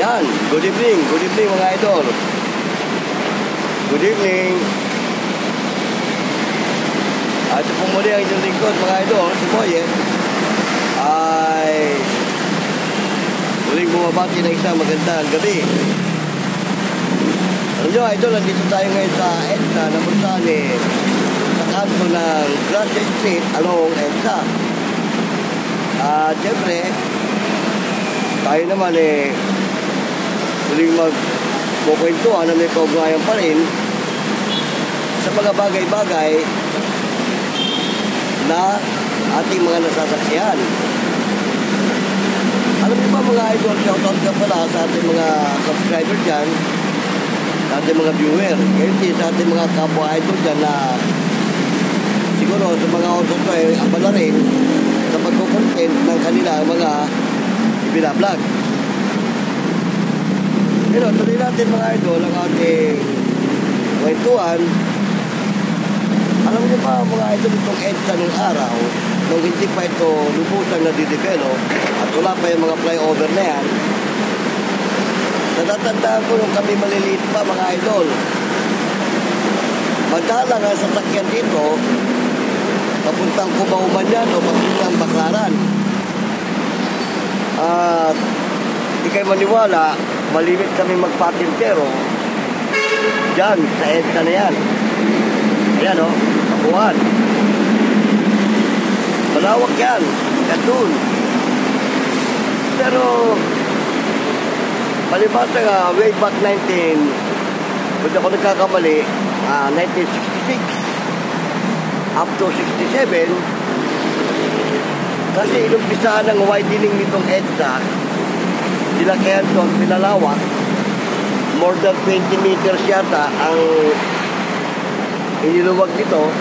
Yan, good evening mga idol. Good evening. At ito po muli ang inyong lingkod mga idol, si Boye, ay muling bumabati ng isang magandang gabi. Alam nyo idol, nandito tayo ngayon sa EDSA na Bursani, sa kanto ng Gracia Street along EDSA. At syempre, tayo naman muling magkukwentuhan na may kaugnayan pa rin sa mga bagay-bagay na ating mga nasasaksihan. Alam niyo ba mga idol, shoutout ka pala sa ating mga subscriber dyan, sa ating mga viewer, ngayon din sa ating mga kapwa idol dyan na siguro sa mga auto ko abala rin sa pagkukontent ng kanila mga ibinablog. Pero tuloy natin mga idol ang ating kwentuhan. Alam niyo ba mga idol, itong EDSA nung araw, nung hindi pa ito lubusan na didevelop at wala pa yung mga flyover na yan, natatandaan ko nung kami maliliit pa mga idol, madalang ang sasakyan dito papuntang Cubao man yan o papuntang Baclaran. At di kayo maniwala, malimit kami magpatintero dyan sa EDSA na yan. Ayan o, kabuhan. Malawak yan, katun. Pero palibasa nga, way back kung ako nagkakamali, 1966 up to 67, kasi inumpisaan ng widening nitong EDSA, nilakayan doon, pinalawak, more than 20 meters yata ang iniluwag nito.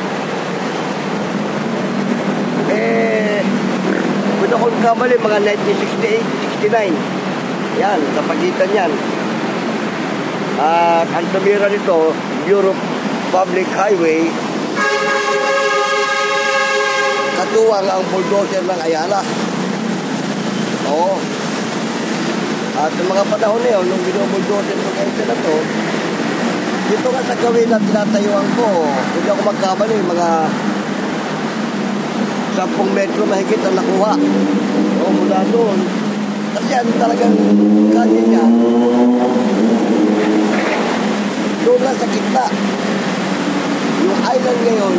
Kung ako nagkamali, mga 1968, 69, yan, sa pagitan yan. Ang tumira nito, Europe Public Highway, katuwang ang bulldozer ng Ayala. Oo. At ng mga panahon na yun, nung binubulldozer ng EDSA na to, dito nga sa gawin na tinatayuan ko, hindi ako magkamali, mga 10 metro mahigit ang nakuha. O mula doon. Kasi ano talagang kanya niya, doon lang sa kitna. Yung island ngayon,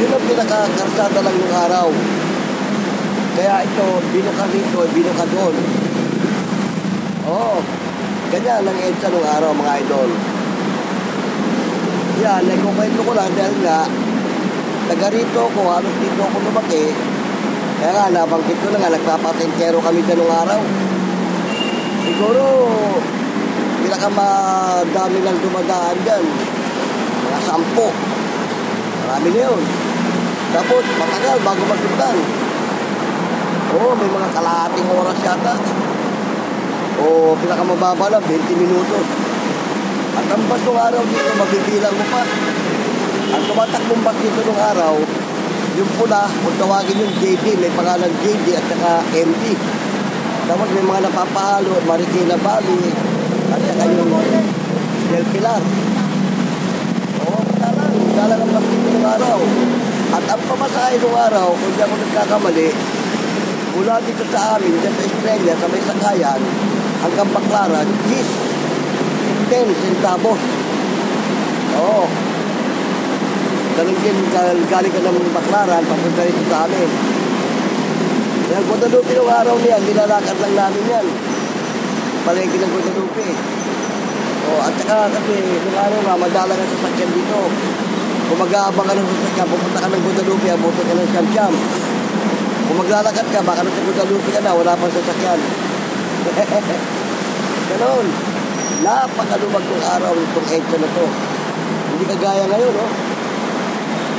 yun ang pinakakarsada lang yung araw. Kaya ito, binuka dito, binuka doon. Oo. Ganyan ang EDSA nung araw mga idol. Yan, nagkukwento ko lang dahil nga taga rito ko, halos dito ako lumaki. Kaya nga, nabanggit ko na nga, nagpapatentero kami dyan nung araw. Siguro, pinakamadami lang dumadaan dyan. Mga 10. Marami na yun. Tapos, matagal bago magdutan. Oo, may mga kalahating oras yata. O pinakamababa lang, 20 minutos. At ang bus nung araw dito, mabibilang mo pa. Ang tumatakbong bus dito nung araw, yung pula, kung tawagin yung JD, may pangalan JD at saka MD. Tapos may mga napapahalo, Marikina Valley, at saka yung Del Pilar. Oo, madalang ang bus dito nung araw. At ang pamasahe nung araw, kung di ako nagkakamali, mula dito sa amin, dyan sa Estrella, sa may sakayan, hanggang Baclaran, 10 centavos. Oo. Ganun din, galing ka ng Baclaran, papunta rin sa amin. Yung Guadalupe ng araw niyan, nilalakad lang namin yan. Palengke ng Guadalupe. Oo, at saka kasi, yung araw nga, madalang ang sasakyan dito. Kung mag-aabang ka ng sasakyan, pupunta ka ng Guadalupe, abutin ka ng Siyam-Siyam. Kung maglalakad ka, baka nasa Guadalupe ka na, wala pang sasakyan. Ganon. Napakalumag ng araw itong EDSA na to. Hindi kagaya ngayon, no?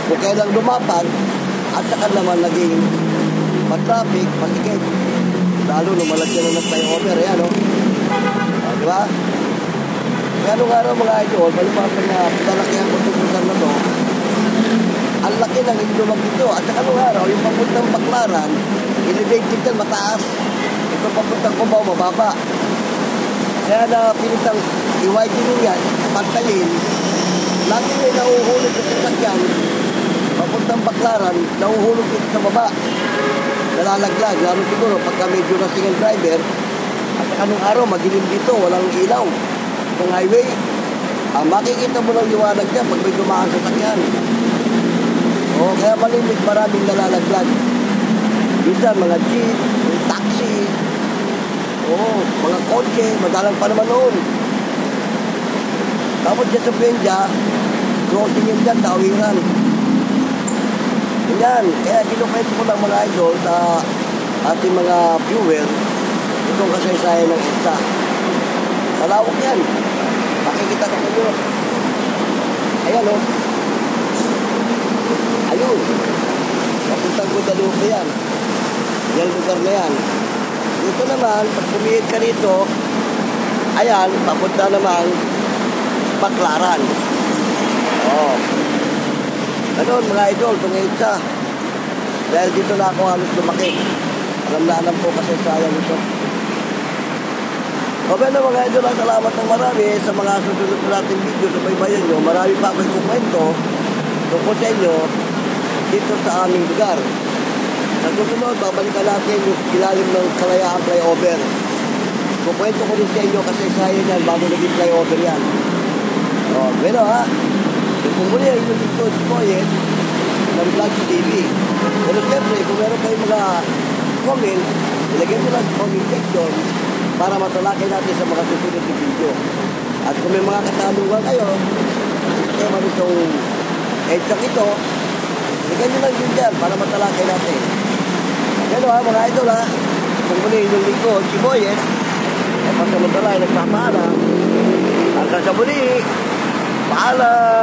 Kung kailang lumapad, at saka naman naging matraffic, masikip. Lalo lumalagyan na ng flyover, yan, no? Diba? Kaya nung araw mga idol, malipatan na pinalakihan ko itong lugar na to, ang laki ng ilumag dito. At saka nung araw, yung papuntang Baclaran, elevated yan, mataas. Itong papuntang Cubao, mababa. Kaya na pinitang i-widening yan, pantayin, lagi may nauhulog sa sasakyan, papuntang Baclaran, nauhulog dito sa baba. Nalalaglag, lalo siguro pagka medyo lasing ang driver, at anong araw, madilim dito, walang ilaw. Itong highway, makikita mo lang liwanag dyan pag may dumaan sa sasakyan. O, kaya malimit, maraming nalalaglag. Minsan, mga jeep, taxi, mga kotse, madalang pa naman noon. Tapos dyan sa Benja, crossing yun dyan, tawiran. Ganyan, kaya kinukwento ko lang mga idol sa ating mga viewer itong kasaysayan ng EDSA. Malawak yan. Makikita ko kayo. Ayan o. Ayun. Papuntang Guadalupe yan. Yan lugar na yan. Dito naman, pag pumihit ka rito, ayan, papunta naman Baclaran. Ganun mga idol, itong EDSA. Dahil dito na ako halos lumaki. Alam na alam po kasi sayang ito. Okay na mga idol, salamat ng marami sa mga susunod natin video sa baybayan nyo. Marami pa ako ikukwento tungkol sa inyo dito sa aming lugar. Sa susunod, babalikan natin yung ilalim ng Kalayaan Flyover. Kukwento ko rin sa inyo kasi sayang yan bago naging flyover yan. Pero ha, yung pumuli ay yung dito si Boyet ng Vlog TV. Pero siyempre, kung meron kayong mga comment, ilagay mo lang sa comment section para matalakay natin sa mga susunod na video. At kung may mga katanungan kayo, tema nitong EDSA ito, ilagay nyo lang din dyan para matalakay natin. Pero ha, mga idol ha, kung muli yung lingkod si Boyet, ay pasamantala ay nagpapaalam. Hanggang sa muli, paalam!